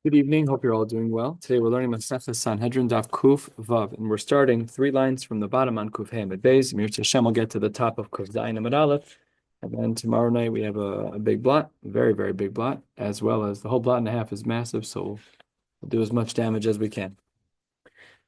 Good evening. Hope you're all doing well. Today we're learning Maseches Sanhedrin Daf Kuf Vav, and we're starting 3 lines from the bottom on Kuf Hey Amud Beis. Mir Hashem will get to the top of Kuf Zayin Amud Aleph, and then tomorrow night we have a big blot, very very big blot, as well as the whole blot and a half is massive, so we'll do as much damage as we can.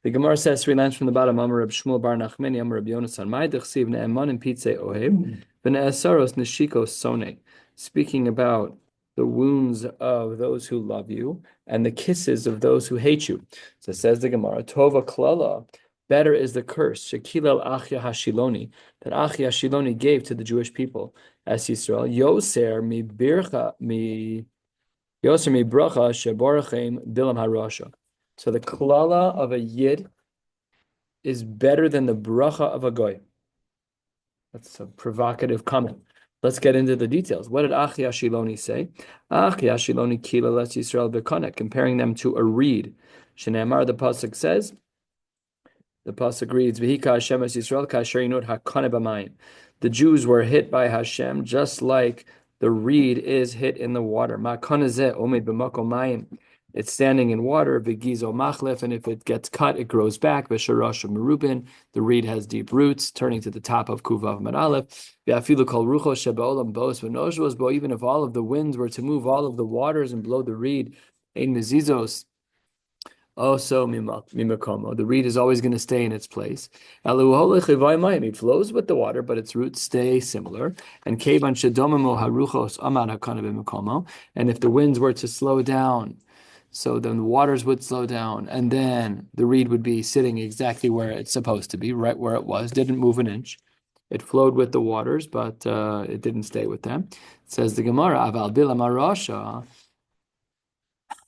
The Gemara says 3 lines from the bottom. Amar Reb Shmuel Bar Nachmani, Amar Reb Yonasan, Mai Dechsiv Ne'emanim Pitzei Ohev, V'Ne'esaros Neshikos Sone, speaking about the wounds of those who love you and the kisses of those who hate you. So says the Gemara, Tova Klala, better is the curse, Shekilel Achya Hashiloni, that Achya Hashiloni gave to the Jewish people as Yisrael, Yoser mi bircha mi Yoser mi bracha sheborachem dilam harasha. So the klala of a yid is better than the bracha of a goy. That's a provocative comment. Let's get into the details. What did Achya Shiloni say? Achya Shiloni kila les Yisrael b'konek, comparing them to a reed. Shneimar, the pasuk says, the pasuk reads, "V'hika Hashem es Yisrael kasher yinot hakane b'mayim." The Jews were hit by Hashem just like the reed is hit in the water. Ma'kane zeh omed b'makom mayim. It's standing in water, v'gizo machlef, and if it gets cut, it grows back. V'sharash merubin, the reed has deep roots, turning to the top of kuvav maralef. V'afilu kol rucho shebaolam bos v'noshvos bo. Even if all of the winds were to move all of the waters and blow the reed, ein mezizos. Also, mimakomo. The reed is always going to stay in its place. It flows with the water, but its roots stay similar. And kevan shedomimo haruchos amad hakana b'makomo. And if the winds were to slow down, so then the waters would slow down, and then the reed would be sitting exactly where it's supposed to be, right where it was, didn't move an inch. It flowed with the waters, but it didn't stay with them. It says the Gemara, Aval bilam arasha,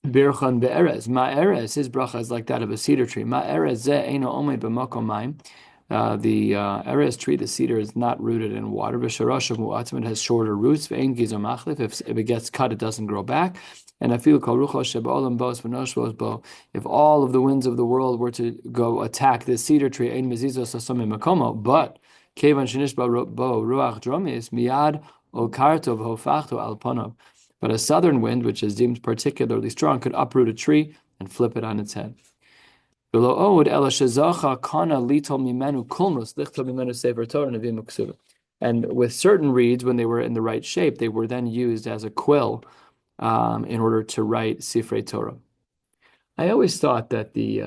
birchan be'erez. Ma'erez, his bracha is like that of a cedar tree. Ma'erez ze eino omed b'makom mayim. The erez tree, the cedar, is not rooted in water. V'sharashav mu'atim, it has shorter roots. Ve'ein gizo machlif, if it gets cut, it doesn't grow back. And I feel kol rucho shebaolam bos v'noshvos bo. If all of the winds of the world were to go attack this cedar tree, ein mezizos asomim makomo, but kevan shenishba bo ruach dromis miyad okartov hofachto alponov. But a southern wind, which is deemed particularly strong, could uproot a tree and flip it on its head. And with certain reeds, when they were in the right shape, they were then used as a quill in order to write Sifrei Torah. I always thought that the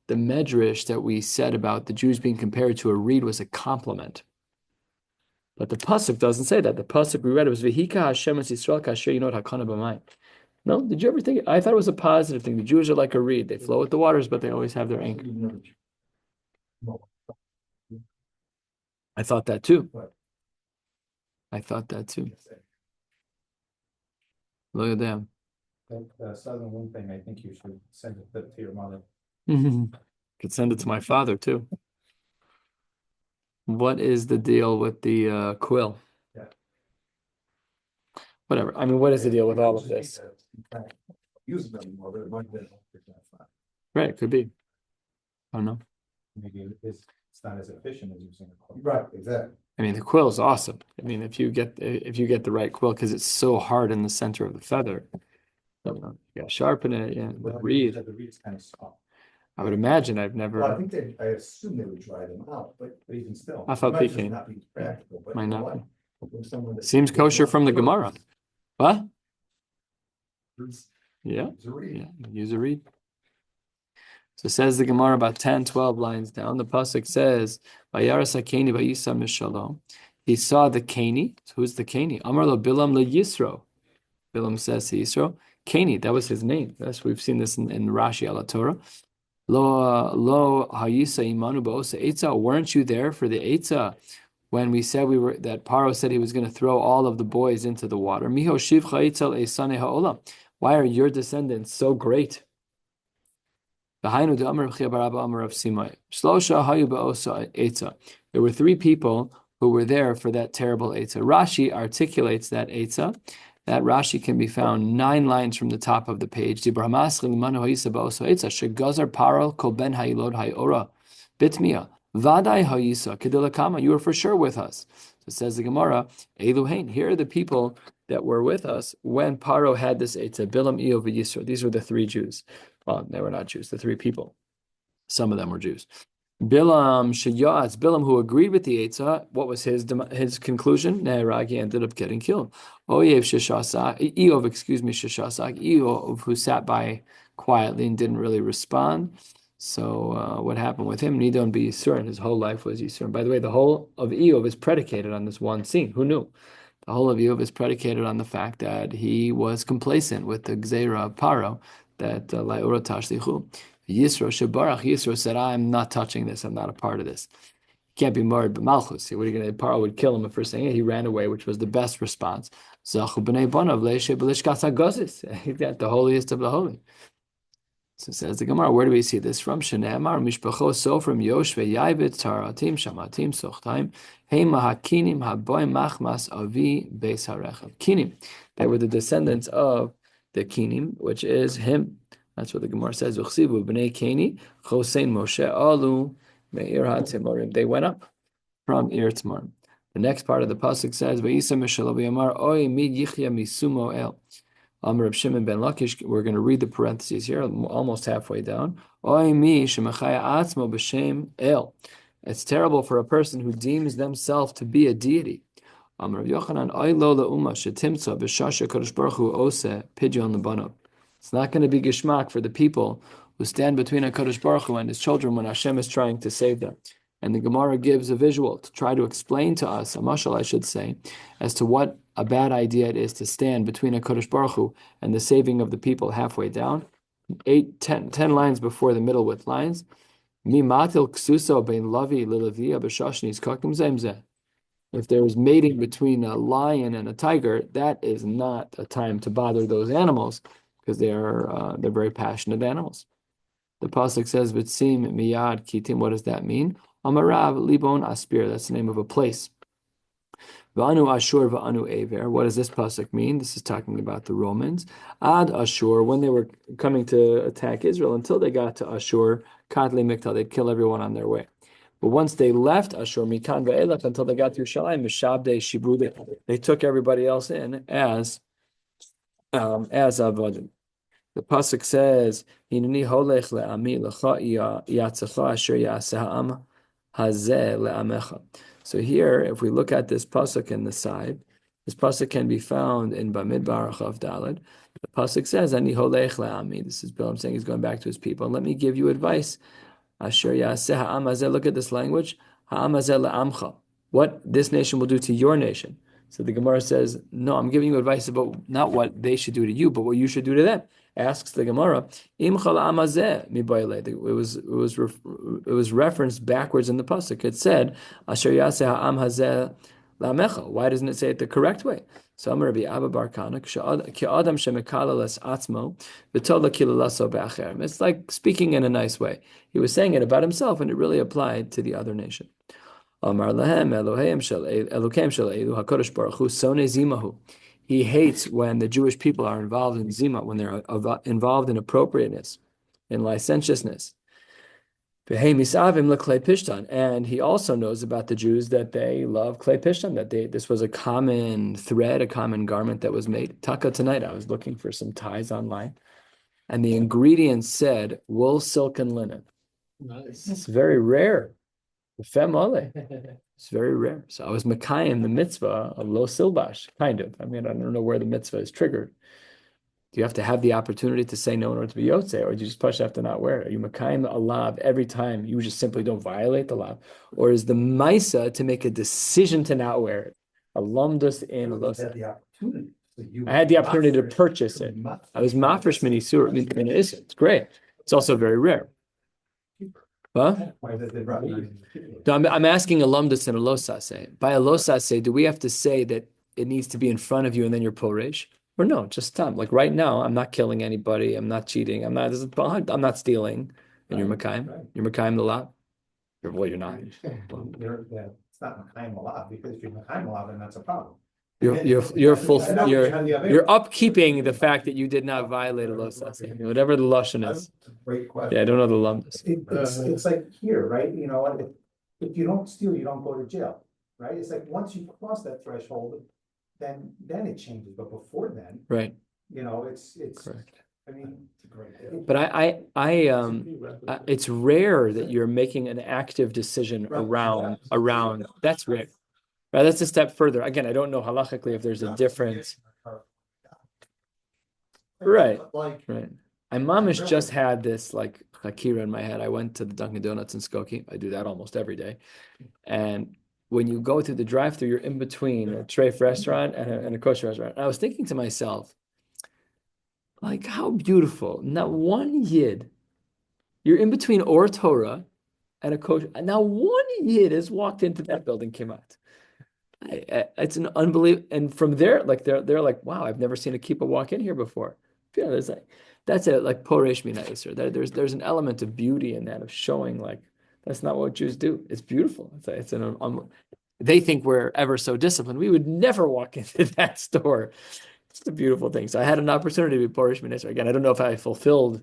medrash that we said about the Jews being compared to a reed was a compliment. But the pasuk doesn't say that. The pasuk we read was V'hika Hashem es Yisrael kasher yinot hakana b'mayim. No, did you ever think? I thought it was a positive thing. The Jews are like a reed; they flow with the waters, but they always have their anchor. I thought that too. I thought that too. Look at them. That southern wind thing, I think you should send it to your mother. Could send it to my father too. What is the deal with the quill? Yeah. Whatever. I mean, what is the deal with all of this? Use them more, but it might be. Right, it could be. I don't know. Maybe it's not as efficient as using a quill. Right, exactly. I mean, the quill is awesome. I mean, if you get the right quill, because it's so hard in the center of the feather, you gotta sharpen it. Yeah, with reed. The reed is kind of soft. I would imagine. I've never. Well, I assume they would dry them out, but even still. I thought they might not be practical, but might not be. Seems kosher from the Gemara. What? Yeah. Use a reed. Yeah. Use a reed. So says the Gemara about 10, 12 lines down. The pasuk says, "Vayaras hakeni vayisa mishalom." He saw the Kani. So who's the Kani? Amar lo Bilam le Yisro. Bilam says to Yisro, Kani. That was his name. That's we've seen this in Rashi al Torah. Lo hayisa imanu ba'osa etza. Weren't you there for the etza when we said that Paro said he was going to throw all of the boys into the water? Miho shivcha etzel esane ha'olam. Why are your descendants so great? There were 3 people who were there for that terrible Eitzah. Rashi articulates that Eitzah. That Rashi can be found 9 lines from the top of the page. You were for sure with us. So says the Gemara, Eluhain, here are the people that were with us when Paro had this Eitzah, Bilam, Iyov, and Yisro. These were the three Jews. Well, they were not Jews, the three people. Some of them were Jews. Bilam Sheyaz, Bilam who agreed with the Eitzah, what was his conclusion? Ne'erag, he ended up getting killed. Oyev Sheshasak, Eov, Sheshasak, Eov who sat by quietly and didn't really respond. So what happened with him? Nidon be Yisurin. His whole life was Yisurin. By the way, the whole of Eov is predicated on this one scene. Who knew? The whole of Eov is predicated on the fact that he was complacent with the Gzeira of Paro, that La'ura Tashlichu. Yisro Shebarach, Yisro said, I'm not touching this, I'm not a part of this. Can't be married, but Malchus. What are you going to do? Paro would kill him for saying it. He ran away, which was the best response. Zachu b'nei bonav le'eshe b'lishkas hagozis. The holiest of the holy. So says the Gemara, where do we see this from? Shene'emar mishpacho sofrim yoshve yaibit taratim shamatim sochtaim heima hakinim haboim machmas avi beis harechav. Kinim, they were the descendants of the Kinim, which is him. That's what the Gemara says. Uchsivu b'nei Keni chosein Moshe alu me'ir ha'timorim. They went up from Ir Tmorim. The next part of the pasuk says, "Vayisa Mishal v'yamar oy mi yichya misumo el." Reb Shimon ben Lakish. We're going to read the parentheses here, almost halfway down. Oy mi shemachaya atzmo b'shem el. It's terrible for a person who deems themselves to be a deity. Rav Yochanan oy lo le'uma shetimtza b'shasha kadosh baruch hu ose pidyon lebanav. It's not going to be geshmak for the people who stand between HaKadosh Baruch Hu and his children when Hashem is trying to save them. And the Gemara gives a visual to try to explain to us, a mashal I should say, as to what a bad idea it is to stand between HaKadosh Baruch Hu and the saving of the people halfway down. 10 lines before the middle with lines. Mi matil ksuso bein lavi lilavia b'shashnis kakim zemzeh. If there is mating between a lion and a tiger, that is not a time to bother those animals, because they're very passionate animals. The pasuk says, "V'tzim miyad kitim." What does that mean? Amarav libon aspir. That's the name of a place. V'anu Ashur v'anu Aver. What does this pasuk mean? This is talking about the Romans. Ad Ashur, when they were coming to attack Israel, until they got to Ashur, Kadli Miktal, they'd kill everyone on their way. But once they left Ashur, Mikan ve'elach, until they got to Yerushalayim, Mishabdei Shibru, they took everybody else in as avodim. The pasuk says, "Hineni holech le'ami lecha yatzecha asher yaseh ha'am hazeh le'amecha." So here, if we look at this pasuk in the side, this pasuk can be found in Bamidbar Chav Daled. The pasuk says, "Ani holech le'ami." This is Bilam saying he's going back to his people. Let me give you advice. Asher yaseh ha'am hazeh. Look at this language. Ha'am hazeh le'amcha. What this nation will do to your nation. So the Gemara says, no, I'm giving you advice about not what they should do to you, but what you should do to them. Asks the Gemara, it was referenced backwards in the pasuk. It said, Asher yaseh ha'am hazeh la'amecha. Why doesn't it say it the correct way? So Rabbi Abba Bar Kana, ki'adam shemekalalas atzmo v'tola kilalaso be'acherim. It's like speaking in a nice way. He was saying it about himself, and it really applied to the other nation. Amar lahem Eloheim shel Elokeim shel Elu HaKadosh Baruch Hu Sonei Zimahu. He hates when the Jewish people are involved in zima, when they're involved in appropriateness, in licentiousness. And he also knows about the Jews that they love klei pishtan, that this was a common thread, a common garment that was made. Taka tonight, I was looking for some ties online, and the ingredients said wool, silk, and linen. Nice. It's very rare. It's very rare. So I was Mekayim the mitzvah of lo silbash, kind of. I mean, I don't know where the mitzvah is triggered. Do you have to have the opportunity to say no in order to be yotze, or do you just push have to not wear it? Are you Mekayim the alav every time you just simply don't violate the lav? Or is the maisa to make a decision to not wear it? A lumdus in a los. I had the opportunity to purchase it. I was mafresh minisur. It's great. It's also very rare. Huh? No, I'm asking a lumdus and a losase. By a losase, do we have to say that it needs to be in front of you and then you're poresh? Or no, just stop. Like right now, I'm not killing anybody. I'm not cheating. I'm not stealing. And you're Mekayim. You're Mekayim the lot. You're not. It's not Mekayim a lot, because if you're Mekayim a lot, then that's a problem. You're upkeeping the fact that you did not violate a losase, whatever the lashon is. Great question. Yeah, I don't know the lumdus. It's like here, right? You know, if you don't steal, you don't go to jail, right? It's like once you cross that threshold, then it changes, but before then, right, it's, correct. I mean, it's a great deal. But it's rare that you're making an active decision around. That's rare. Right, that's a step further. Again, I don't know halachically if there's a difference. Right, right. My mamish just had this like hakira in my head. I went to the Dunkin' Donuts in Skokie. I do that almost every day. And when you go through the drive-through, you're in between a treif restaurant and a kosher restaurant. And I was thinking to myself, like, how beautiful. Not one yid. You're in between Or Torah and a kosher. Now one yid has walked into that building, came out. It's an unbelievable. And from there, like they're like, wow, I've never seen a kippah walk in here before. Yeah, there's like that's it, like poresh mina iser. There's an element of beauty in that, of showing like that's not what Jews do. It's beautiful. They think we're ever so disciplined. We would never walk into that store. It's a beautiful thing. So I had an opportunity to be poresh mina iser. Again, I don't know if I fulfilled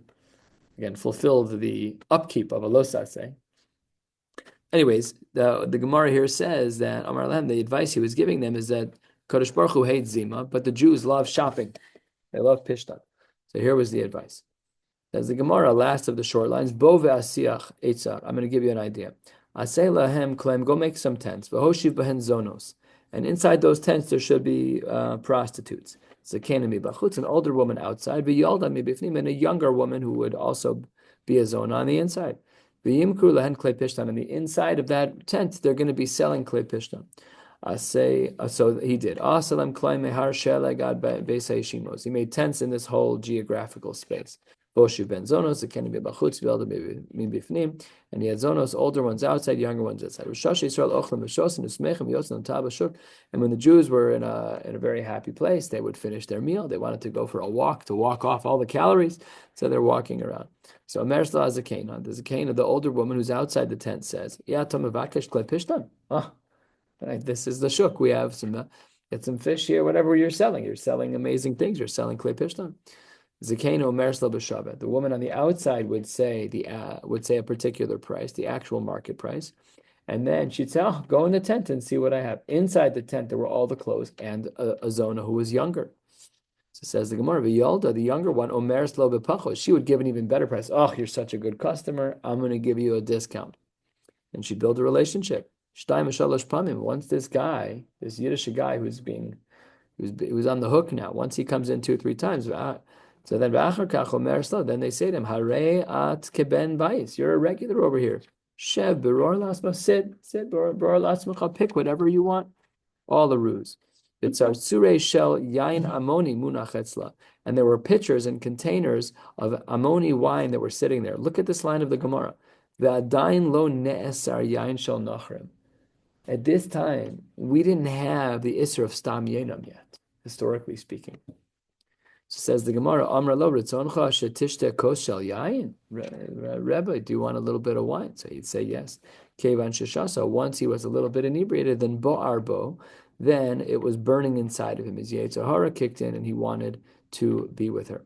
the upkeep of a losase. Anyways, the Gemara here says that Amar Lahem, the advice he was giving them is that Kadosh Baruch Hu hates Zima, but the Jews love shopping. They love Pishtan. So here was the advice. As the Gemara, last of the short lines, Bo ve'asiach eitzar. I'm going to give you an idea. Asay lahem klem, go make some tents. V'hoshiv behen zonos. And inside those tents there should be prostitutes. Zakena mi bachutz, an older woman outside. V'yolda mi bifnim, and a younger woman who would also be a zona on the inside. V'yimkru lahen klei pishtan. On the inside of that tent, they're going to be selling klei pishtan. So he did. Asalam klei mehar shelegad be'sei shimos. He made tents in this whole geographical space. Boshu ben zonos, it can be bachutz, v'elda mi bifnim, and he had zonos, older ones outside, younger ones outside. And when the Jews were in a very happy place, they would finish their meal. They wanted to go for a walk to walk off all the calories, so they're walking around. So Mersla Zakena, the Zakena, the older woman who's outside the tent, says, "Oh, this is the shuk. We have get some fish here. Whatever you're selling amazing things. You're selling klei pishtan." Zakeno Mersla b'shavet. The woman on the outside would say a particular price, the actual market price, and then she'd say, "Oh, go in the tent and see what I have." Inside the tent, there were all the clothes and a zona who was younger. So says the Gemara, V'yolda, the younger one, Omeres lo b'pachos. She would give an even better price. Oh, you're such a good customer. I'm going to give you a discount, and she'd build a relationship. Shtayim shalosh pamim. Once this guy, this Yiddish guy who was on the hook now. Once he comes in 2-3 times. So then, then they say to him, Hare at keben bais. You're a regular over here. Shev beror lasma. Sit beror lasma. Pick whatever you want. All the ruse. It's our surei shel yain amoni munachetzla. And there were pitchers and containers of amoni wine that were sitting there. Look at this line of the Gemara. V'adayin lo ne'esar yain shel nachrim. At this time, we didn't have the isser of stam yenam yet, historically speaking. So says the Gemara, Amra lo ritzoncha shetishte kos shel yain. Rebbe, do you want a little bit of wine? So he'd say yes. Kevan sheshasa. Once he was a little bit inebriated, then bo, then it was burning inside of him. His Yetzer Hara kicked in, and he wanted to be with her.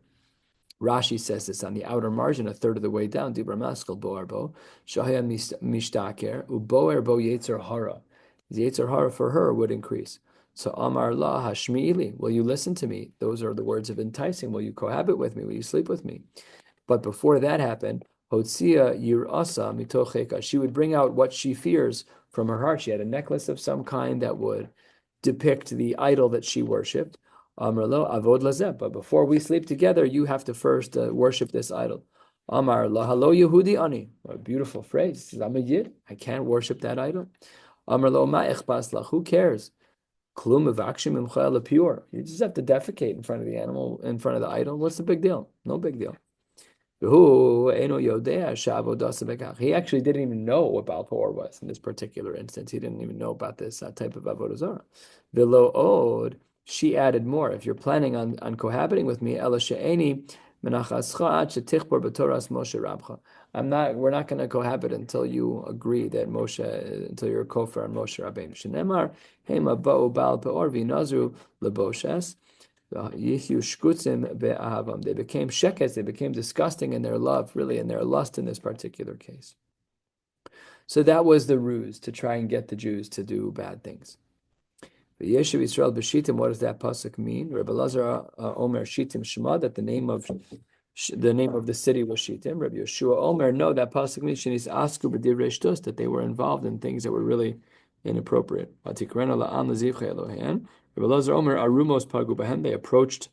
Rashi says this on the outer margin, a third of the way down. Dibra maskal bo shahaya mishtaker uboer bo Yetzer Hara. His Yetzer Hara for her would increase. So Amar la hashmi'ili, will you listen to me? Those are the words of enticing. Will you cohabit with me? Will you sleep with me? But before that happened, Hotzia yirasa mitocheka. She would bring out what she fears from her heart. She had a necklace of some kind that would depict the idol that she worshipped. Amar lo avod lazeh. But before we sleep together, you have to first worship this idol. Amar la halo Yehudi ani. A beautiful phrase. I'm a Yid. I can't worship that idol. Amar lo ma echbas lach. Who cares? Klum pure. You just have to defecate in front of the animal, in front of the idol. What's the big deal? No big deal. He actually didn't even know what Balpoor was in this particular instance. He didn't even know about this type of avodah zarah. Below od, she added more. If you're planning on cohabiting with me, we're not going to cohabit until you agree that until you're a kofar on Moshe Rabbeinu. Shenemar, hema ba'u bal peor v'nazru leboshes. They became shekes, they became disgusting in their love, really in their lust in this particular case. So that was the ruse to try and get the Jews to do bad things. Yeshiv Yisrael b'shitim. What does that pasuk mean? Rabbi Lazar Omer Shitim Shema, that the name of the city was Shitim. Rabbi Yeshua Omer, no, that pasuk means Shinis Asku b'divrei shtus, that they were involved in things that were really inappropriate. Vatikrena la'am l'zivchei Elohein. Rabbi Lazar Omer Arumos pagu b'hem. They approached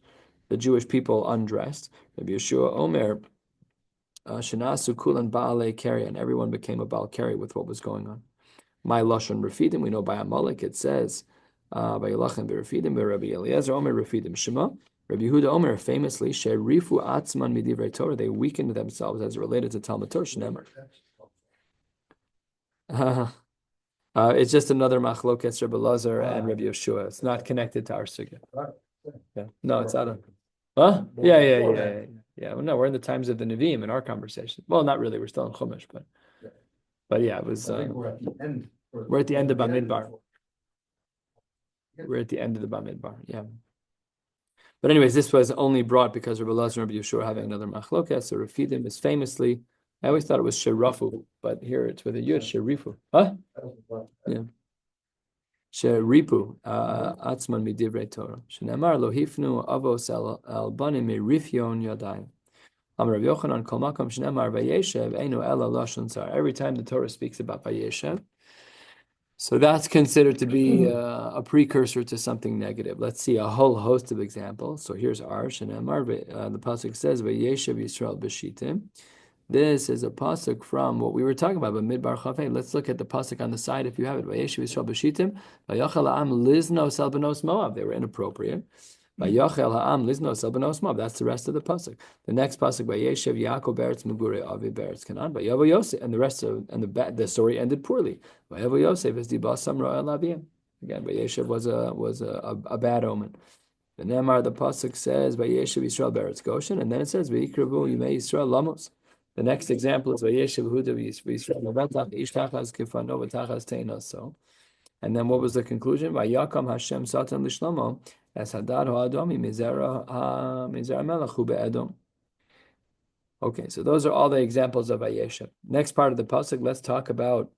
the Jewish people undressed. Rabbi Yeshua Omer Shanasu kulan ba'alei keri, and everyone became a baal keri with what was going on. My lashon refidim. We know by Amalek it says by Yelachem b'refidim, by Rabbi Eliezer Omer refidim Shema. Rabbi Yehuda Omer famously sherifu atzman midivrei Torah. They weakened themselves as related to Talmud Torah. Shneimar. It's just another machlokes Rabbi Lazar and Rabbi Yeshua. It's not connected to our sugya. Yeah. No, it's out of. Huh? Yeah. Well, no, we're in the times of the Nevi'im in our conversation. Well, not really. We're still in Chumash, but yeah, it was. We're at the end of Bamidbar. We're at the end of the Bamidbar. Yeah. But anyways, this was only brought because Rabbi Lazar and Rabbi Yeshua having another machlokes. So Refidim is famously. I always thought it was Sherafu, but here it's with a Yud, Sherifu. Huh? Yeah. Sheripu, Atzman midivrei Torah. Shenemar lo hifnu avos al banim mirifyon yadayim. Amar Rav Yochanan kol makom shenemar vayeshev einu ela lashon tzar. Every time the Torah speaks about vayeshev, so that's considered to be a precursor to something negative. Let's see a whole host of examples. So here's our Shenemar. The pasuk says vayeshev Yisrael b'shitim. This is a pasuk from what we were talking about, but Midbar Chafei. Let's look at the pasuk on the side if you have it. Vayeshev Yisrael b'shitim, vayachal ha'am liznos el benos Moab. They were inappropriate. Vayachal ha'am liznos el benos Moab. That's the rest of the pasuk. The next pasuk, Vayeshev Yaakov beretz Megure Avi beretz Canaan. Vayavo Yosef, and the rest of the story ended poorly. Vayavo Yosef is dibasam ro'el aviyim. Again, Vayeshev was a bad omen. The Nemar, the pasuk says Vayeshev Yisrael beretz Goshen, and then it says Vayikrevu Yimei Yisrael Lamos. The next example is Vayeshev Huda Yisrael Levatach Ishtachas Kifano V'Tachas Teinaso. And then what was the conclusion? Vayakam Hashem Satan Lishlomo as Hadad Ha'adomi Mizera Melech Hu Be'edom. Okay, so those are all the examples of Vayeshev. Next part of the pasuk, let's talk about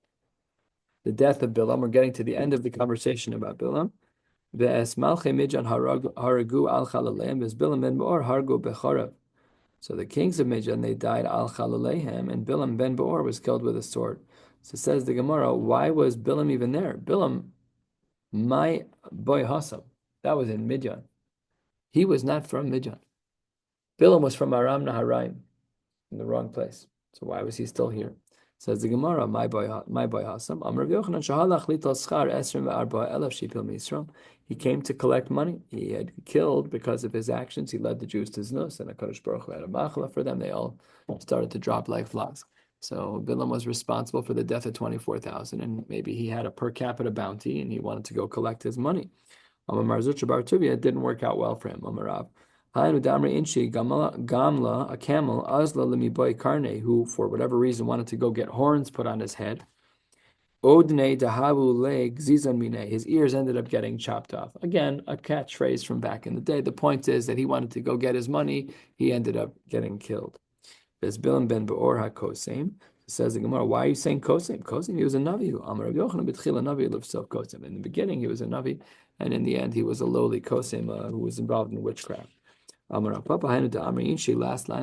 the death of Bilam. We're getting to the end of the conversation about Bilam. Ve'es Malchei Midjan Haragu Al Chalaleim Ve'es Bilam Ben Be'or Hargu Bechorav. So the kings of Midian, they died al Chalalehem, and Bilam ben Beor was killed with a sword. So says the Gemara, why was Bilam even there? Bilam, my boy Hassam, that was in Midian. He was not from Midian. Bilam was from Aram Naharaim, in the wrong place. So why was he still here? Says the Gemara, my boy Hassam, Amar Rav Yochanan shahalach lital schar esrim ve'arba elef shipil miYisrael. He came to collect money. He had killed because of his actions. He led the Jews to Znus, and HaKadosh Baruch Hu had a machla for them. They all started to drop like flies. So Bilam was responsible for the death of 24,000, and maybe he had a per capita bounty, and he wanted to go collect his money. Amar Zutra Bar Tuvia, it didn't work out well for him. Amar Rav. Gamla, a camel, Azla Lemiboy Karne, who for whatever reason wanted to go get horns put on his head. Odne Dahavu Leg Zizan Mine, his ears ended up getting chopped off. Again, a catchphrase from back in the day. The point is that he wanted to go get his money, he ended up getting killed. There's Bilam ben Beor HaKosem. Says the Gemara, why are you saying Kosem? Kosem, he was a Navi. Amar Rav Yochanan b'tchila Navi l'v'sof Kosem. In the beginning, he was a Navi, and in the end, he was a lowly Kosem who was involved in witchcraft. Last line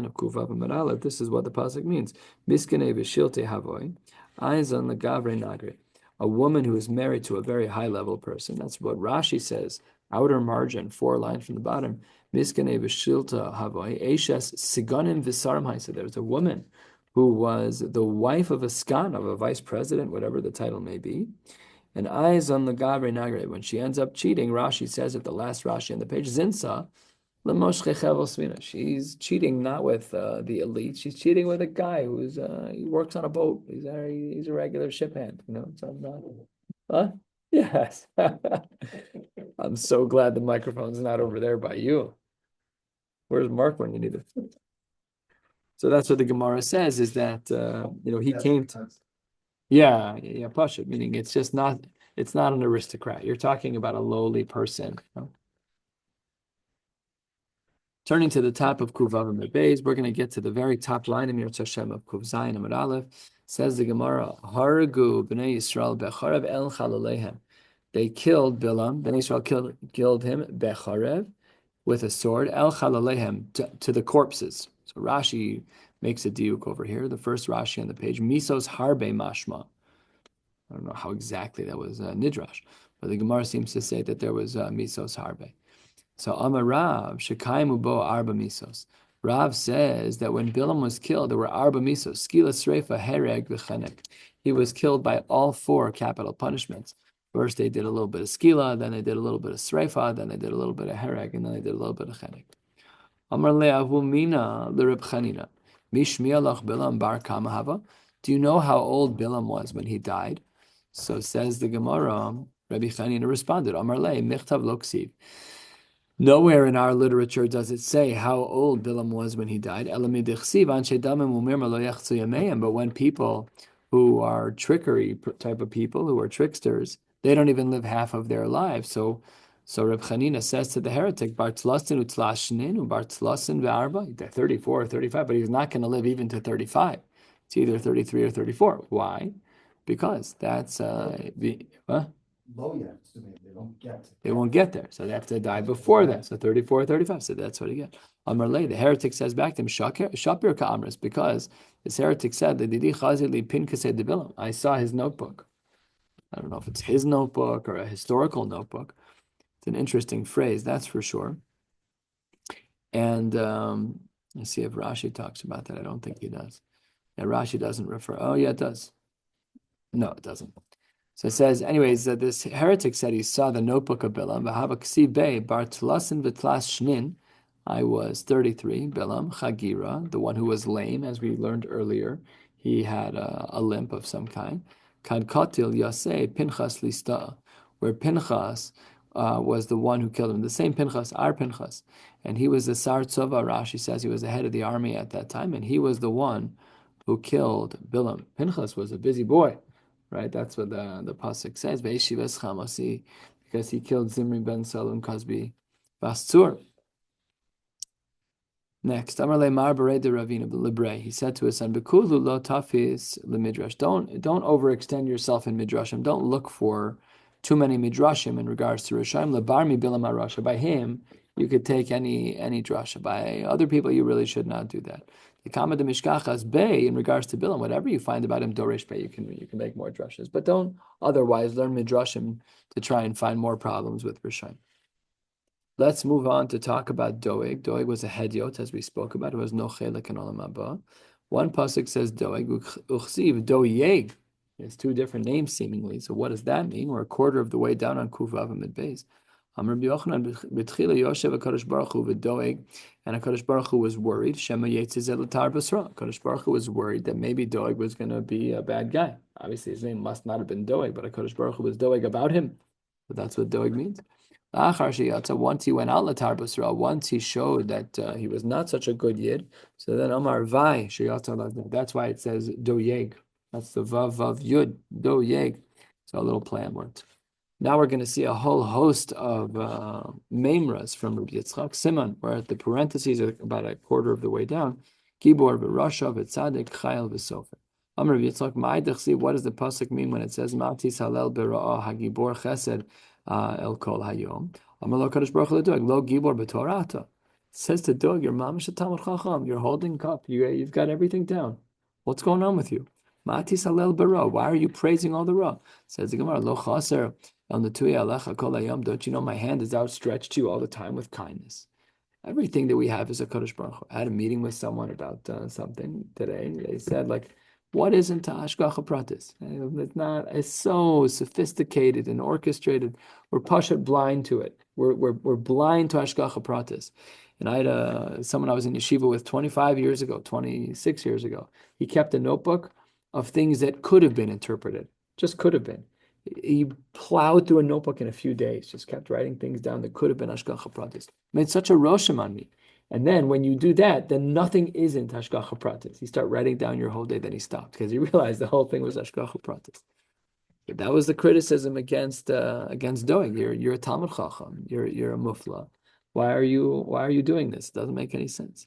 of Kuvav and Meralev. This is what the pasuk means. Miskene v'shilte havoy, aizan legavre nagre. A woman who is married to a very high level person. That's what Rashi says. Outer margin, 4 lines from the bottom. Miskene v'shilte havoy, eshes sigonim v'sarim haisa. There's a woman who was the wife of a skan, of a vice president, whatever the title may be. And aizan legavre nagre. When she ends up cheating, Rashi says at the last Rashi on the page, zinsa. She's cheating not with the elite. She's cheating with a guy who's he works on a boat. He's a regular ship hand. So huh? Yes. I'm so glad the microphone's not over there by you. Where's Mark when you need it? So that's what the Gemara says is that he came to Pashut, meaning it's not an aristocrat. You're talking about a lowly person. Turning to the top of Kuvav and Beis, we're going to get to the very top line of Mirz Hashem of Kuv Zayin and Aleph. Says the Gemara, Haragu b'nei Yisrael becharav el chalalehem. They killed Bilam. Ben Israel killed him becharev with a sword. El chalalehem to the corpses. So Rashi makes a diuk over here. The first Rashi on the page. Misos harbe mashma. I don't know how exactly that was nidrash, but the Gemara seems to say that there was misos harbe. So Amar Rav shekaimu bo arba misos. Rav says that when Bilam was killed, there were arba misos, skila sreifa, hereg, v'chenek. He was killed by all four capital punishments. First, they did a little bit of skila, then they did a little bit of sreifa, then they did a little bit of hereg, and then they did a little bit of chenek. Amar le'avu mina l'Reb Chanina. Mishmialach Bilam bar kamahava. Do you know how old Bilam was when he died? So says the Gemara, Rabbi Chanina responded, Amar le michtav lo ksiv. Nowhere in our literature does it say how old Bilam was when he died. But when people who are trickery type of people, who are tricksters, they don't even live half of their lives. So Reb Chanina says to the heretic, They're 34 or 35, but he's not going to live even to 35. It's either 33 or 34. Why? Because that's Low yet, so they won't get there. So they have to die before that. So 34 or 35. So that's what he gets. Amarle, the heretic says back to him, Shapir Ka'amris, because this heretic said that I saw his notebook. I don't know if it's his notebook or a historical notebook. It's an interesting phrase, that's for sure. And let's see if Rashi talks about that. I don't think he does. Yeah, Rashi doesn't refer. Oh, yeah, it does. No, it doesn't. So it says, anyways, this heretic said he saw the notebook of Bilam. I was 33. Bilam Chagira, the one who was lame, as we learned earlier, he had a limp of some kind. Kad Katil Yaseh Pinchas Lista, where Pinchas was the one who killed him. The same Pinchas, our Pinchas, and he was the Sar Tzova. Rashi says he was the head of the army at that time, and he was the one who killed Bilam. Pinchas was a busy boy. Right, that's what the pasuk says. Ve'eshivas chamasi, because he killed Zimri ben Salim Kasbi Bastur. Next, Amar le'mar berei de Ravina libre. He said to his son, "Bekulu lo tafis lemidrash." Don't overextend yourself in midrashim. Don't look for too many midrashim in regards to Rishayim. Lebarmi bilam harasha. By him, you could take any drasha. By other people, you really should not do that. The Kama de Mishkachas Bey, in regards to Bilam, whatever you find about him, Dorish Bey, you can make more drushes. But don't otherwise learn midrashim to try and find more problems with Rishayim. Let's move on to talk about Doeg. Doeg was a hediot, as we spoke about. It was no chelik in olam haba. One pasuk says Doeg, uchsiv Doeg. It's two different names seemingly. So what does that mean? We're a quarter of the way down on Kuf Vav Amid Beis. Rabbi Yochanan b'tchila Yoshev HaKadosh Baruch Hu v'Doeg, and HaKadosh Baruch Hu was worried. Shema Yetzizeh l'tar basra. HaKadosh Baruch Hu was worried that maybe Doeg was going to be a bad guy. Obviously, his name must not have been Doeg, but HaKadosh Baruch Hu was Doeg about him. But that's what Doeg means. Once he went out l'tar basra, once he showed that he was not such a good yid, so then Amar Vai sheyatza. That's why it says Doeg. That's the Vav Yud Doeg. So a little play on words. Now we're going to see a whole host of memras from Rabbi Yitzchak. Simon, where the parentheses are about a quarter of the way down. Gibor v'Rasha v'Tzadik Chayil v'Sofer. Rabbi Yitzchak, ma'idachsi. What does the pasuk mean when it says Ma'tis halel b'ra'ah hagibor chesed el kol hayom? Amar lo Kadosh Baruch Hu l'Doeg lo gibor b'torata. It says to Doeg, you're mamish a talmid chacham. You're holding cup. You've got everything down. What's going on with you? Ma'tis halel b'ra. Why are you praising all the ra? Says the Gemara, lo chaser. Don't you know my hand is outstretched to you all the time with kindness? Everything that we have is a Kadosh Baruch Hu. I had a meeting with someone about something today. They said, what isn't hashgacha pratis? It's so sophisticated and orchestrated. We're pashat blind to it. We're blind to hashgacha pratis. And I had someone I was in yeshiva with 26 years ago. He kept a notebook of things that could have been interpreted, just could have been. He plowed through a notebook in a few days, just kept writing things down that could have been hashgacha pratis. Made such a roshem on me. And then when you do that, then nothing isn't hashgacha pratis. You start writing down your whole day, then he stopped because he realized the whole thing was hashgacha pratis. But that was the criticism against Doeg. You're a talmid chacham. You're a mufla. Why are you doing this? It doesn't make any sense.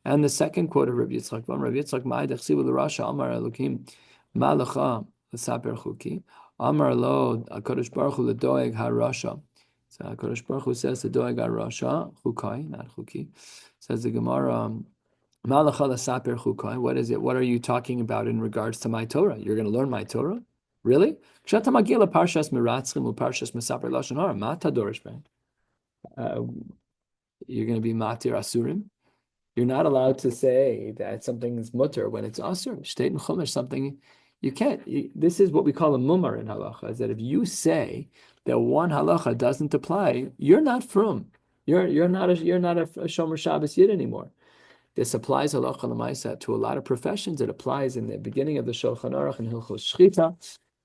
And the second quote of Rabbi Yitzchak, Rabbi Yitzchak, Ma'idach sivu l'rasha amar elokim malacha l'saper chuki. Amar lo HaKadosh Baruch Hu ledoeg harasha. So HaKadosh Baruch Hu says ledoeg harasha chukai, not chuki. Says the Gemara. What is it? What are you talking about in regards to my Torah? You're going to learn my Torah? Really? You're going to be matir asurim. You're not allowed to say that something's mutter when it's asur. State in chumash something you can't. This is what we call a mumar in halacha. Is that if you say that one halacha doesn't apply, you're not from. You're not a shomer Shabbos yid anymore. This applies halacha l'maisa to a lot of professions. It applies in the beginning of the Shulchan Aruch and Hilchos Shchita.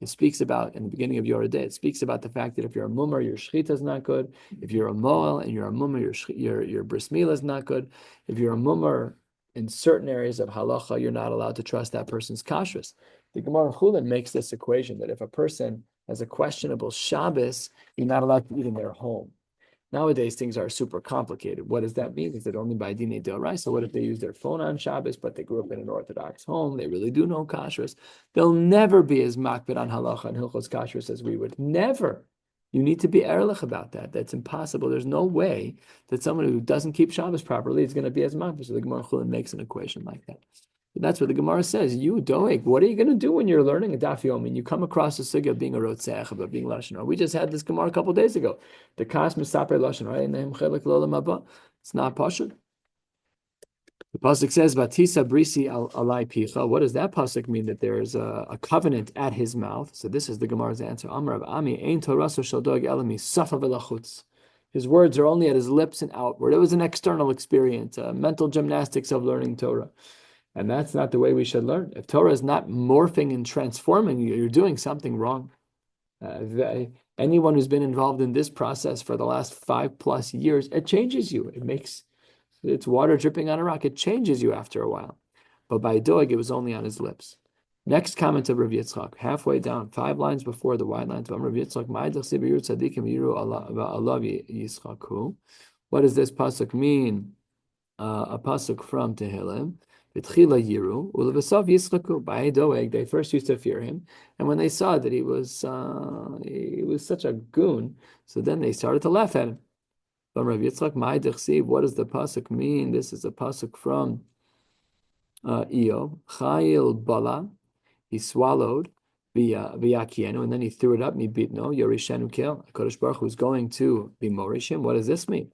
It speaks about, in the beginning of Yoreh De'ah, it speaks about the fact that if you're a mumar, your shchita is not good. If you're a moel and you're a mumar, your bris milah is not good. If you're a mumar in certain areas of halacha, you're not allowed to trust that person's kashrus. The Gemara in Chulin makes this equation that if a person has a questionable Shabbos, you're not allowed to eat in their home. Nowadays, things are super complicated. What does that mean? Is it only by Dinei D'Oraisa? What if they use their phone on Shabbos, but they grew up in an Orthodox home? They really do know kashrus. They'll never be as makbid on halacha and hilchos kashrus as we would. Never. You need to be erlich about that. That's impossible. There's no way that someone who doesn't keep Shabbos properly is going to be as makbid. So the Gemara Chulin makes an equation like that. But that's what the Gemara says. You, Doeg, what are you going to do when you're learning a Daf Yomi and you come across a sugya of being a Rotzech, about being Lashon Hara? We just had this Gemara a couple of days ago. The Kas Misaper Lashon Hara, it's not Pashut. The pasuk says, "Batisa brisi alai picha." What does that pasuk mean? That there is a covenant at his mouth. So this is the Gemara's answer. Amar Rav Ami ein toraso shel doeg elami safa v'lachutz. His words are only at his lips and outward. It was an external experience, mental gymnastics of learning Torah. And that's not the way we should learn. If Torah is not morphing and transforming you, you're doing something wrong. Anyone who's been involved in this process for the last 5+ years, it changes you. It's water dripping on a rock. It changes you after a while. But by Doeg, it was only on his lips. Next comment of Rav Yitzchak, halfway down, 5 lines before the wide lines of Rav Yitzchak. What does this pasuk mean? A pasuk from Tehillim. By Doeg, they first used to fear him, and when they saw that he was such a goon, so then they started to laugh at him. What does the pasuk mean? This is a pasuk from Eov. Chayil bala, he swallowed v'yakienu, and then he threw it up. Mibitno yorishenu kel. HaKadosh Baruch Hu is going to be morishim. What does this mean?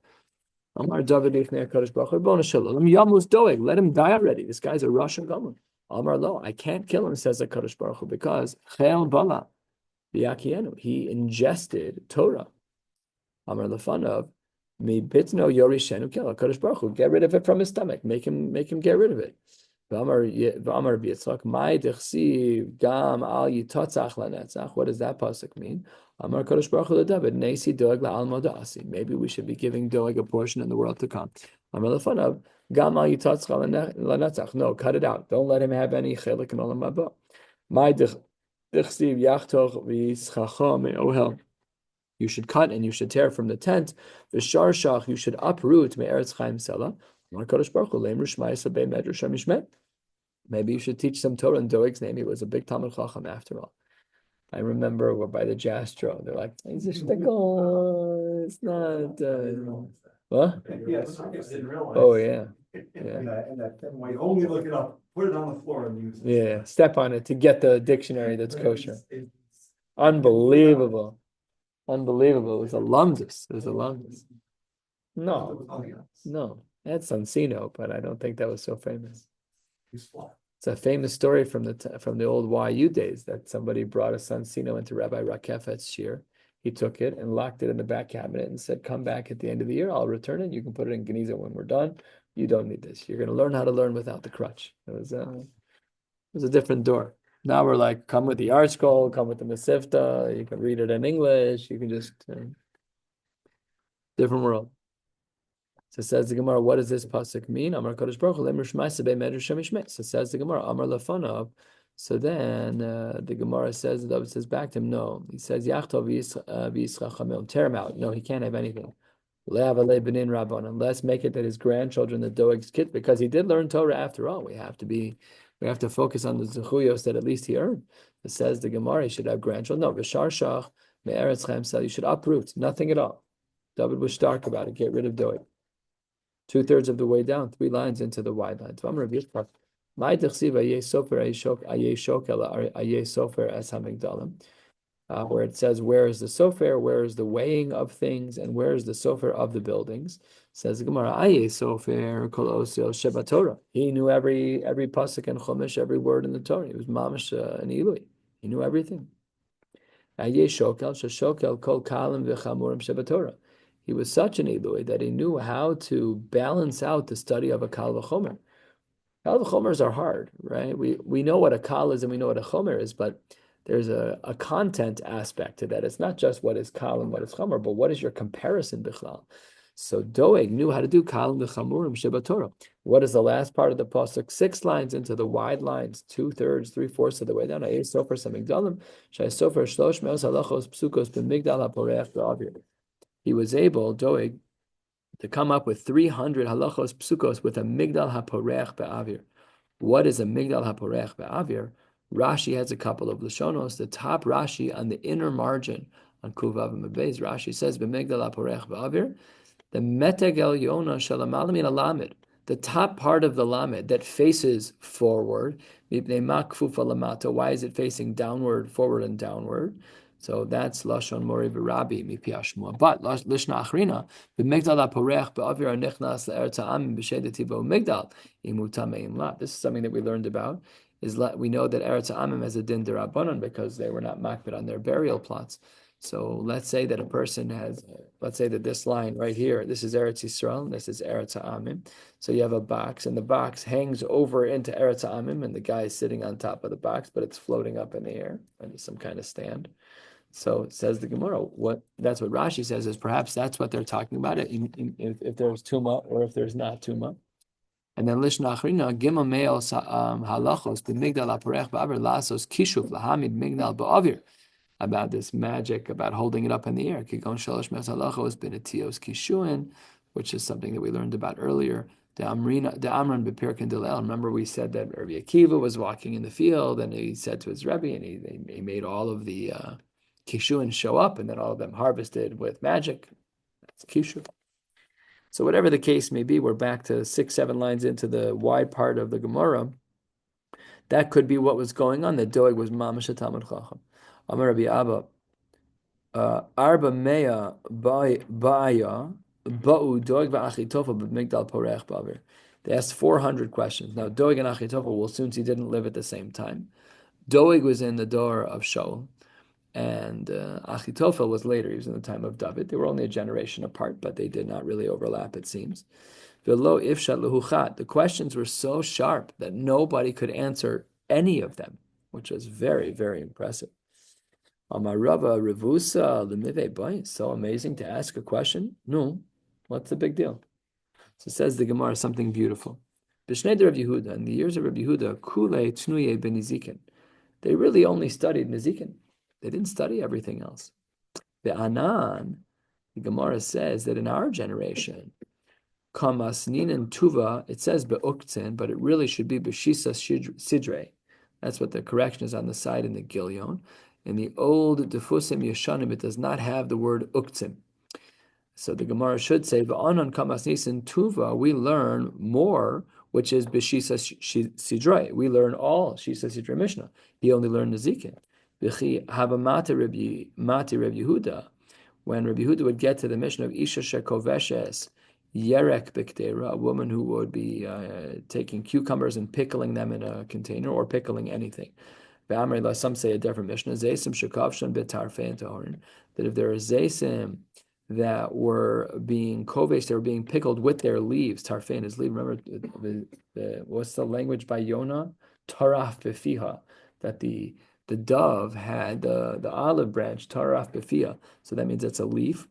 Amar David Ifnei HaKadosh Baruch Hu Ribono Shel Olam Yamus Doeg. Let him die already. This guy's a Russian gomer. Amar Lo, I can't kill him, says HaKadosh Baruch Hu, because Chayil bala v'yakienu, he ingested Torah. Amar Lefanav. Mibitno yorishenu kel. HaKadosh Baruch Hu, get rid of it from his stomach. Make him get rid of it. V'amar Yitzchak, Mai dechsiv gam al yitotzach lanetzach. What does that pasuk mean? Amar Kadosh Baruch Hu David, Nesi Doeg la'almo da'asi. Maybe we should be giving Doeg a portion in the world to come. Amar lefanav gam al yitotzach lanetzach. No, cut it out. Don't let him have any chelik in olam haba. Mai dechsiv yachtoch v'yischacho me'ohel. You should cut and you should tear from the tent. V'sharshach, you should uproot me'eretz chaim selah. Maybe you should teach some Torah in Doeg's name. He was a big Talmud Chacham after all. I remember we're by the Jastro. They're like, it's a shtickle. It's not. What? Yes, I didn't realize. Oh, yeah. And that thin white, only look it up, put it on the floor and use it. Yeah, step on it to get the dictionary that's kosher. Unbelievable. Unbelievable. It was a lumdus. No. That's Sansino, but I don't think that was so famous. It's a famous story from the old YU days that somebody brought a Sansino into Rabbi Rakefet's shiur. He took it and locked it in the back cabinet and said, "Come back at the end of the year. I'll return it. You can put it in Geniza when we're done. You don't need this. You're going to learn how to learn without the crutch." It was a different door. Now we're like, come with the art scroll, come with the Masifta. You can read it in English. You can just different world. So says the Gemara, what does this pasuk mean? Amar Kadosh Baruch Hu lemru shmai sebei medrash shemishmei. So says the Gemara, Amar lefanav. So then the Gemara says, the David says back to him, no. He says, Yachtov v'yischachamim, tear him out. No, he can't have anything. Le'avalei benin rabbanan. Let's make it that his grandchildren, the Doeg's kids, because he did learn Torah after all. We have to be We have to focus on the zechuyos that at least he earned. It says the Gemara he should have grandchildren. No, v'shar shach me'eretz chaim, you should uproot nothing at all. David was stark about it. Get rid of doeg. 2/3 of the way down, 3 lines into the wide lines. Where it says, where is the sofer, where is the weighing of things, and where is the sofer of the buildings? Says the Gemara, sofer kol osel sheba Torah. He knew every pasuk and chumash, every word in the Torah. He was mamash an ilui. He knew everything. Shokel kol kalim v'chamurim sheba Torah. He was such an ilui that he knew how to balance out the study of a kal v'chomer. Kal v'chomers are hard, right? We know what a kal is and we know what a chomer is, but there's a content aspect to that. It's not just what is kal and what is chomer, but what is your comparison bichlal? So Doeg knew how to do kal and v'chamurim sheba Torah. What is the last part of the pasuk? 6 lines into the wide lines, 2/3, 3/4 of the way down. Sofer samigdalim, shay sofer shlosh me'os halachos psukos b'migdal haporeach ba'avir. He was able, Doeg, to come up with 300 halachos psukos with a migdal haporeach ba'avir. What is a migdal haporeach ba'avir? Rashi has a couple of lashonos. The top Rashi on the inner margin on Kuvav and Mabez, Rashi says b'migdal haporeach ba'avir, the meteg elyon shel ha'malamin ha'lamed, the top part of the lamed that faces forward. Why is it facing downward, forward, and downward? So that's lashon mori v'rabi mipiashmua. But lishna achrina b'migdal haporeach ba'avir nichnas le'eretz ha'amim b'shedeti bo migdal imuta me'imla. This is something that we learned about. We know that eretz ha'amim has a din derabanan because they were not makbid on their burial plots. So let's say that a person has, let's say that this line right here, this is Eretz Yisrael, this is Eretz Ha'amim. So you have a box, and the box hangs over into Eretz Ha'amim, and the guy is sitting on top of the box, but it's floating up in the air under some kind of stand. So it says the Gemara, that's what Rashi says is perhaps that's what they're talking about, if there's tuma or if there's not tuma. And then Lishna Achrina, Gimel Me'el Halachos, B'migdal HaPorech Ba'avir Lasos Kishuv Lahamid Migdal Ba'avir. About this magic, about holding it up in the air. Kigon Shalosh Mes Halachos B'netios Kishuin, which is something that we learned about earlier. The Amran B'Pirkin Delel. Remember we said that Rabbi Akiva was walking in the field and he said to his Rebbe, and he made all of the Kishuin show up, and then all of them harvested with magic. That's Kishu. So whatever the case may be, we're back to 6, 7 lines into the wide part of the Gemara. That could be what was going on. That Doeg was Mamash Talmud Chacham. Amar Rabbi Abba, Arba Mea Ba'aya Ba'u Doeg v'Achitofel b'Migdal Porech Ba'avir. They asked 400 questions. Now Doeg and Achitofel, well, since he didn't live at the same time, Doeg was in the door of Shaul, and Achitofel was later. He was in the time of David. They were only a generation apart, but they did not really overlap, it seems. V'lo ifshat lehuchat. The questions were so sharp that nobody could answer any of them, which was very, very impressive. Amarava Revusa Lemive Boy. So amazing to ask a question. No, what's the big deal? So says the Gemara something beautiful. B'shnei Rav Yehuda, in the years of Rav Yehuda, Kule Tnuye ben Nizikin. They really only studied Nizikin. They didn't study everything else. Be'anan, the Gemara says that in our generation, Kamas Ninan Tuva, it says Be'uktzin, but it really should be B'shisa Sidre. That's what the correction is on the side in the Gilyon. In the old Defusim Yeshanim, it does not have the word uktzim. So the Gemara should say, V'anon kamas nisan tuva, we learn more, which is b'shisa sidrei. We learn all shisa sidrei Mishnah. He only learned Nezikin. V'chi havamati Rabbi Yehuda. When Rabbi Yehuda would get to the Mishnah of Isha shekoveshes yerek b'ktera, a woman who would be taking cucumbers and pickling them in a container, or pickling anything. Some say a different Mishnah, Zaysim Shekavshan B'Tarfein Tahorin, that if there are Zaysim that were being kovesh, they were being pickled with their leaves. Tarfein is leaf. Remember, what's the language by Yonah? Taraf Befiha, that the dove had the olive branch, Taraf Befiha. So that means it's a leaf.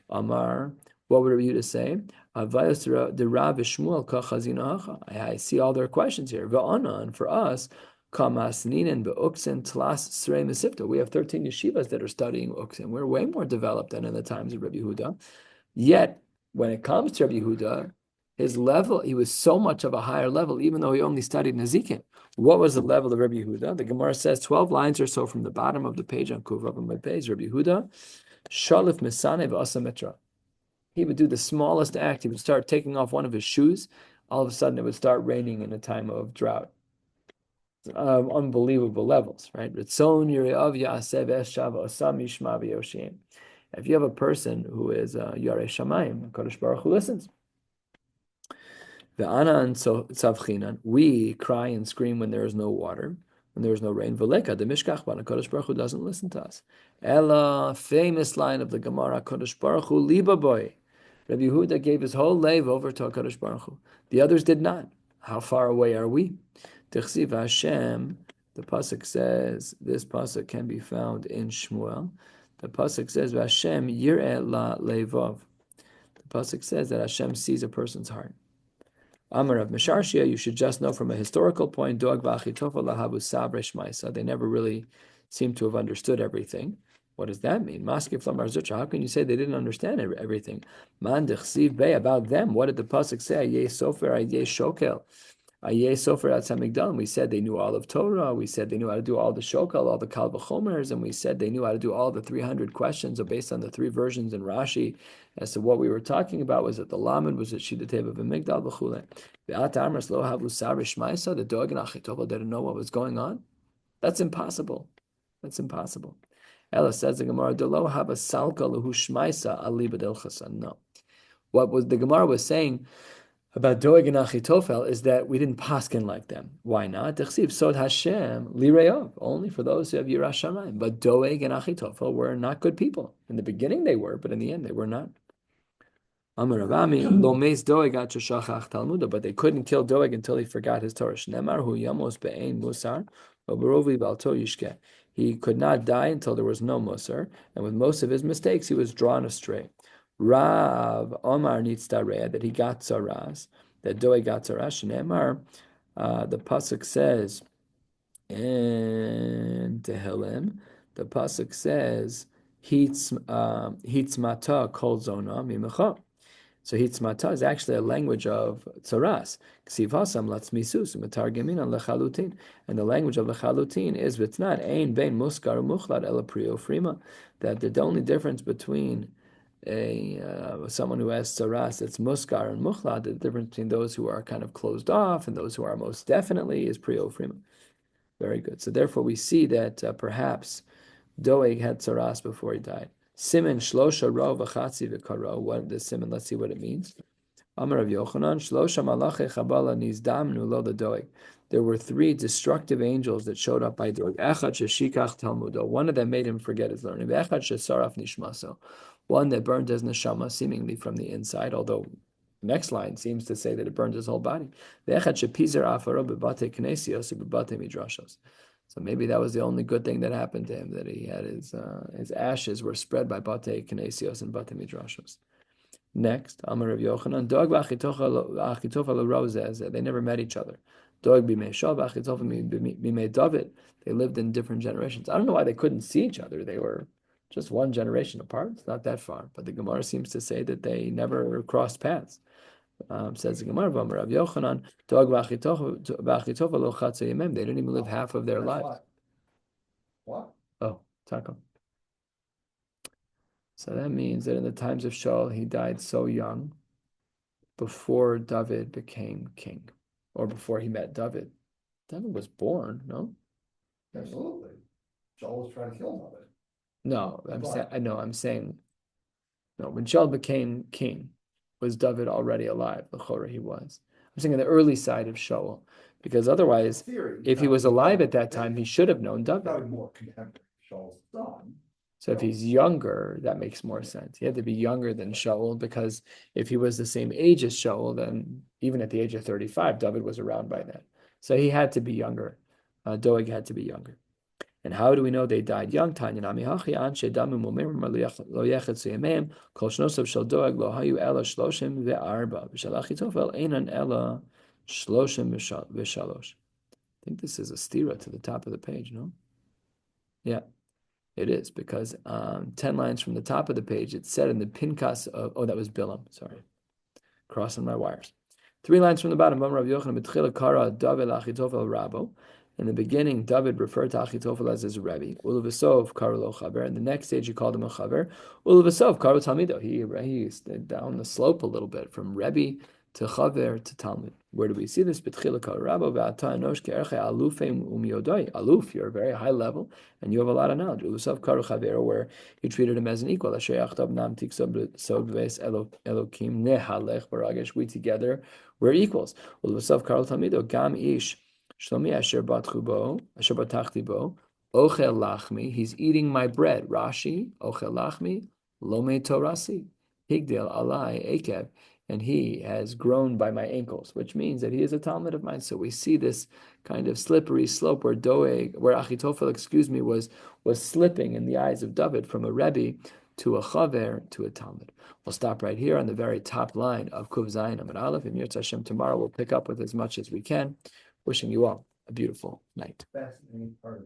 Amar, what would you to say? I see all their questions here. Va'anan, for us, we have 13 yeshivas that are studying uksin. We're way more developed than in the times of Rabbi Yehuda. Yet, when it comes to Rabbi Yehuda, His level, he was so much of a higher level, even though he only studied Nezikin. What was the level of Rabbi Yehuda? The Gemara says 12 lines or so from the bottom of the page on Kuvav and my page, Rabbi Yehuda, Shalif Misane v'Asamitra. He would do the smallest act. He would start taking off one of his shoes. All of a sudden, it would start raining in a time of drought. Unbelievable levels, right? If you have a person who is Yarei Shamayim, Kodesh Baruch Hu listens. We cry and scream when there is no water, when there is no rain. Kodesh Baruch Hu doesn't listen to us. Ella, famous line of the Gemara, Kodesh Baruch Hu liba boy. Rabbi Yehuda gave his whole life over to Kodesh Baruch Hu. The others did not. How far away are we? Tichsiv Hashem, the pasuk says, this pasuk can be found in Shmuel. The pasuk says, Hashem yireh la levov. The pasuk says that Hashem sees a person's heart. Amar of Misharshia, you should just know from a historical point, Doeg v'achitofa lahabu sabre shmaisa. They never really seem to have understood everything. What does that mean? Maskif lamar zucha. How can you say they didn't understand everything? Man dechsiv be about them. What did the pasuk say? Ayeh sofer, ayeh shokel. Ayeh sofer at Samigdal. We said they knew all of Torah. We said they knew how to do all the shokel, all the kal v'chomers, and we said they knew how to do all the 300 questions based on the three versions in Rashi as to what we were talking about. Was it the Lamed? Was it Shida Teva v'Migdal v'chule? Ve'at amras lo havu sar shmaisa. The Doeg and Achitophel didn't know what was going on. That's impossible. That's impossible. Ella says the Gemara, "Delo have a salka lehu shmaisa ali b'del chasan." No, what was the Gemara was saying about Doeg and Achitophel is that we didn't paskin like them. Why not? Dechsiv sod Hashem lireov, only for those who have yiras shamayim. But Doeg and Achitophel were not good people. In the beginning they were, but in the end they were not. Amar Ravami lo meis Doeg at shachach talmuda, but they couldn't kill Doeg until he forgot his Torah. Shnemar hu yamos be'ein musar, v'barovi balto yishke. He could not die until there was no musar, and with most of his mistakes, he was drawn astray. Rav Omar Nitzdareya, that he got tzaras, that Doeg got tzaras. Shneimar, the pasuk says in Tehillim, the pasuk says hitzmata kol zona mimecha. So hitzmata is actually a language of tzaras. Ksiv hasam latzmisus u'metargemin on lechalutin. And the language of lechalutin is v'tnat ein bein muskar u'muchlad ela prio frima. That the only difference between someone who has tzaras that's muskar and muchlad, the difference between those who are kind of closed off and those who are most definitely is prio frima. Very good. So therefore we see that perhaps Doeg had tzaras before he died. Simen shlosha ro v'chatzi v'karo. What the simen? Let's see what it means. Amar Rav Yochanan shlosha malache chabala nizdamnu lo the Doeg. There were three destructive angels that showed up by Doeg. Echad sheshikach talmudo. One of them made him forget his learning. Echad shesaraf nishmaso. One that burned his neshama seemingly from the inside, although the next line seems to say that it burned his whole body. Echad shepizer afaro bebate knesios bebate midrashos. So maybe that was the only good thing that happened to him, that he had his ashes were spread by Bate Knesios and Bate Midrashos. Next, Amar Rav Yochanan, Doeg v'Achitophel Rozez, they never met each other. Doeg b'mei Shaul v'Achitophel b'mei David. They lived in different generations. I don't know why they couldn't see each other. They were just one generation apart. It's not that far. But the Gemara seems to say that they never crossed paths. Says the Gemara, Rav Yochanan, Doeg v'Achitophel lo chatzei yemem. They didn't even live half of their lives. What? Oh, Taco. So that means that in the times of Shaul, he died so young before David became king, or before he met David. David was born, no? Absolutely. Shaul was trying to kill David. No, I'm saying, no, when Shaul became king, was David already alive? L'chora he was. I'm saying in the early side of Shaul, because otherwise, if he was alive at that time, he should have known David. More contemporary Shaul's son. So if he's younger, that makes more sense. He had to be younger than Shaul, because if he was the same age as Shaul, then even at the age of 35, David was around by then. So he had to be younger. Doeg had to be younger. And how do we know they died young? Tanya nami hachi anshe damu mumim lo yechetzu yemem kol shnosav shel Doeg lo hayu ela shloshim ve'arba v'shel Achitophel einan ela shloshim v'shalosh. I think this is a stira to the top of the page, no? Yeah, it is, because 10 lines from the top of the page, it said in the Pinkas of, oh, that was Bilam, sorry. Crossing my wires. 3 lines from the bottom. Rabbi Yochanan b'tchila kara David Achitofel Rabo. In the beginning, David referred to Achitofel as his Rebbe. Uluvasov kara lo chaver. In the next stage, he called him a chaver. Uluvasov kara talmido. He stayed down the slope a little bit from Rebbe to chaver to talmid. Where do we see this? B'tchila kara Rabo v'ata enosh ke'erche alufim umiyodai. Aluf, you're a very high level, and you have a lot of knowledge. Uluvasov kara chaver, where he treated him as an equal. Asher yachtav nam tiksod sod v'es elokim nehalech baragesh. We together, we're equals. Uluvasov kara talmido gam ish. Shlomi asher batachti bo, ochel lachmi, he's eating my bread. Rashi, ochel lachmi, lome torasi, higdel alai ekev, and he has grown by my ankles, which means that he is a talmid of mine. So we see this kind of slippery slope where Achitofel, was slipping in the eyes of David from a Rebbe to a chaver to a talmid. We'll stop right here on the very top line of Kuv Zayin Amud Aleph. And Yirtzeh Hashem, tomorrow we'll pick up with as much as we can. Wishing you all a beautiful night. Fascinating part of that.